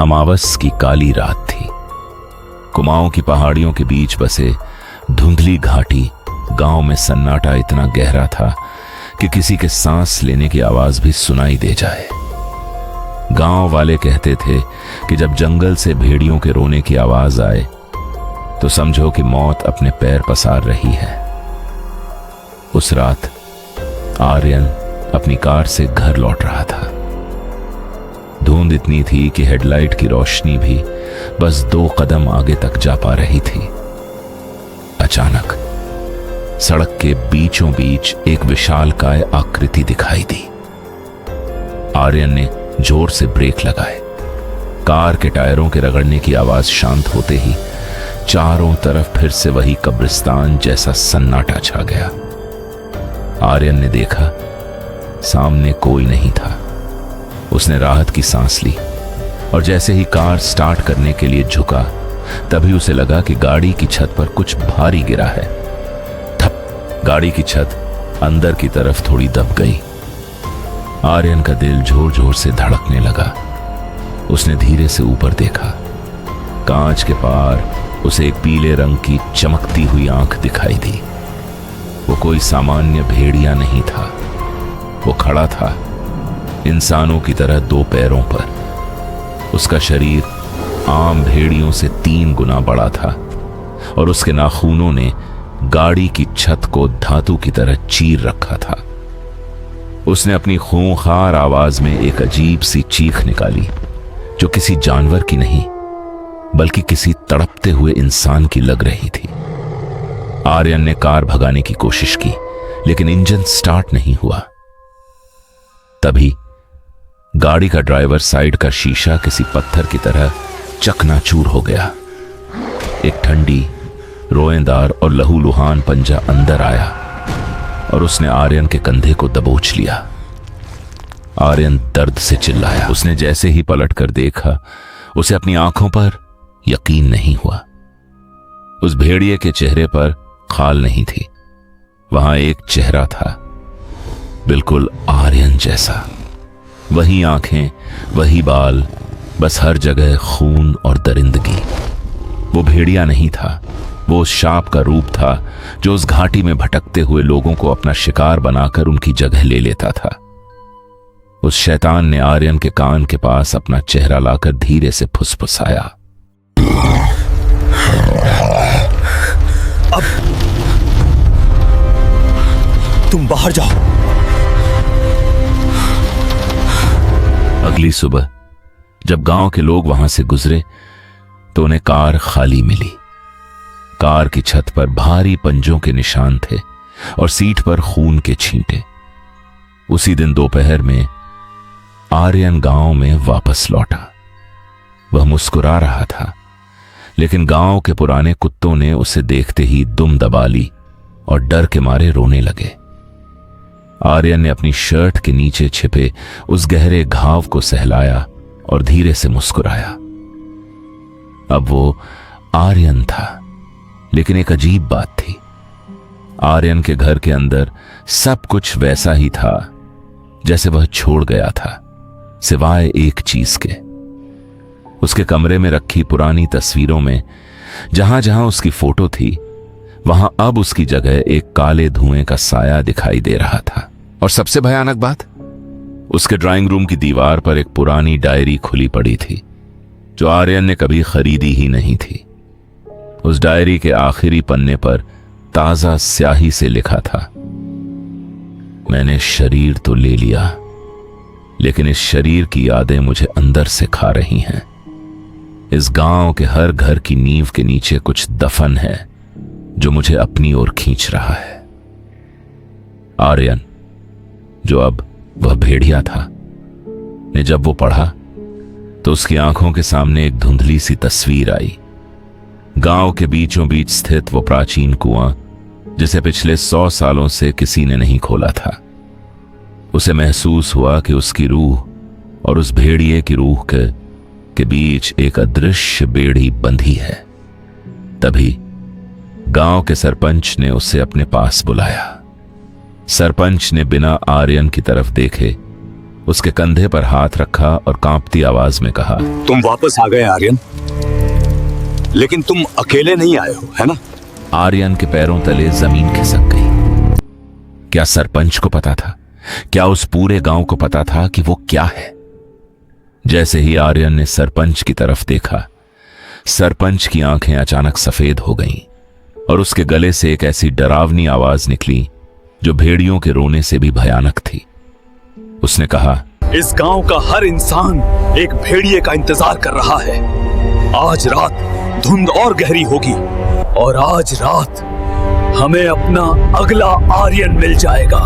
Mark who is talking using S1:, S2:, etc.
S1: अमावस की काली रात थी। कुमाऊं की पहाड़ियों के बीच बसे धुंधली घाटी गांव में सन्नाटा इतना गहरा था कि किसी के सांस लेने की आवाज भी सुनाई दे जाए। गांव वाले कहते थे कि जब जंगल से भेड़ियों के रोने की आवाज आए तो समझो कि मौत अपने पैर पसार रही है। उस रात आर्यन अपनी कार से घर लौट रहा था। धुंध इतनी थी कि हेडलाइट की रोशनी भी बस 2 कदम आगे तक जा पा रही थी। अचानक सड़क के बीचों बीच एक विशालकाय आकृति दिखाई दी। आर्यन ने जोर से ब्रेक लगाए। कार के टायरों के रगड़ने की आवाज शांत होते ही चारों तरफ फिर से वही कब्रिस्तान जैसा सन्नाटा छा गया। आर्यन ने देखा, सामने कोई नहीं था। उसने राहत की सांस ली और जैसे ही कार स्टार्ट करने के लिए झुका तभी उसे लगा कि गाड़ी की छत पर कुछ भारी गिरा है। ठप, गाड़ी की छत अंदर की तरफ थोड़ी दब गई। आर्यन का दिल जोर जोर से धड़कने लगा। उसने धीरे से ऊपर देखा। कांच के पार उसे एक पीले रंग की चमकती हुई आंख दिखाई दी। वो कोई सामान्य भेड़िया नहीं था। वो खड़ा था इंसानों की तरह 2 पैरों पर। उसका शरीर आम भेड़ियों से 3 गुना बड़ा था और उसके नाखूनों ने गाड़ी की छत को धातु की तरह चीर रखा था। उसने अपनी खूंखार आवाज में एक अजीब सी चीख निकाली जो किसी जानवर की नहीं बल्कि किसी तड़पते हुए इंसान की लग रही थी। आर्यन ने कार भगाने की कोशिश की लेकिन इंजन स्टार्ट नहीं हुआ। तभी गाड़ी का ड्राइवर साइड का शीशा किसी पत्थर की तरह चकनाचूर हो गया। एक ठंडी, रोएदार और लहूलुहान पंजा अंदर आया और उसने आर्यन के कंधे को दबोच लिया। आर्यन दर्द से चिल्लाया। उसने जैसे ही पलट कर देखा उसे अपनी आंखों पर यकीन नहीं हुआ। उस भेड़िए के चेहरे पर खाल नहीं थी। वहां एक चेहरा था, बिल्कुल आर्यन जैसा। वही आंखें, वही बाल, बस हर जगह खून और दरिंदगी। वो भेड़िया नहीं था, वो उस सांप का रूप था जो उस घाटी में भटकते हुए लोगों को अपना शिकार बनाकर उनकी जगह ले लेता था। उस शैतान ने आर्यन के कान के पास अपना चेहरा लाकर धीरे से फुसफुसाया।
S2: अब तुम बाहर जाओ।
S1: अगली सुबह जब गांव के लोग वहां से गुजरे तो उन्हें कार खाली मिली। कार की छत पर भारी पंजों के निशान थे और सीट पर खून के छींटे। उसी दिन दोपहर में आर्यन गांव में वापस लौटा। वह मुस्कुरा रहा था लेकिन गांव के पुराने कुत्तों ने उसे देखते ही दुम दबा ली और डर के मारे रोने लगे। आर्यन ने अपनी शर्ट के नीचे छिपे उस गहरे घाव को सहलाया और धीरे से मुस्कुराया। अब वो आर्यन था, लेकिन एक अजीब बात थी। आर्यन के घर के अंदर सब कुछ वैसा ही था जैसे वह छोड़ गया था, सिवाय एक चीज के। उसके कमरे में रखी पुरानी तस्वीरों में जहां जहां उसकी फोटो थी वहां अब उसकी जगह एक काले धुएं का साया दिखाई दे रहा था। और सबसे भयानक बात, उसके ड्राइंग रूम की दीवार पर एक पुरानी डायरी खुली पड़ी थी जो आर्यन ने कभी खरीदी ही नहीं थी। उस डायरी के आखिरी पन्ने पर ताजा स्याही से लिखा था, मैंने शरीर तो ले लिया लेकिन इस शरीर की यादें मुझे अंदर से खा रही हैं। इस गांव के हर घर की नींव के नीचे कुछ दफन है जो मुझे अपनी ओर खींच रहा है। आर्यन, जो अब वह भेड़िया था, ने जब वो पढ़ा तो उसकी आंखों के सामने एक धुंधली सी तस्वीर आई। गांव के बीचों बीच स्थित वो प्राचीन कुआं जिसे पिछले 100 सालों से किसी ने नहीं खोला था। उसे महसूस हुआ कि उसकी रूह और उस भेड़िए की रूह के बीच एक अदृश्य बेड़ी बंधी है। तभी गांव के सरपंच ने उसे अपने पास बुलाया। सरपंच ने बिना आर्यन की तरफ देखे उसके कंधे पर हाथ रखा और कांपती आवाज में कहा,
S2: तुम वापस आ गए आर्यन, लेकिन तुम अकेले नहीं आए हो, है ना?
S1: आर्यन के पैरों तले जमीन खिसक गई। क्या सरपंच को पता था? क्या उस पूरे गांव को पता था कि वो क्या है? जैसे ही आर्यन ने सरपंच की तरफ देखा, सरपंच की आंखें अचानक सफेद हो गईं और उसके गले से एक ऐसी डरावनी आवाज निकली जो भेड़ियों के रोने से भी भयानक थी। उसने कहा,
S2: इस गांव का हर इंसान एक भेड़िए का इंतजार कर रहा है। आज रात धुंध और गहरी होगी और आज रात हमें अपना अगला आर्यन मिल जाएगा।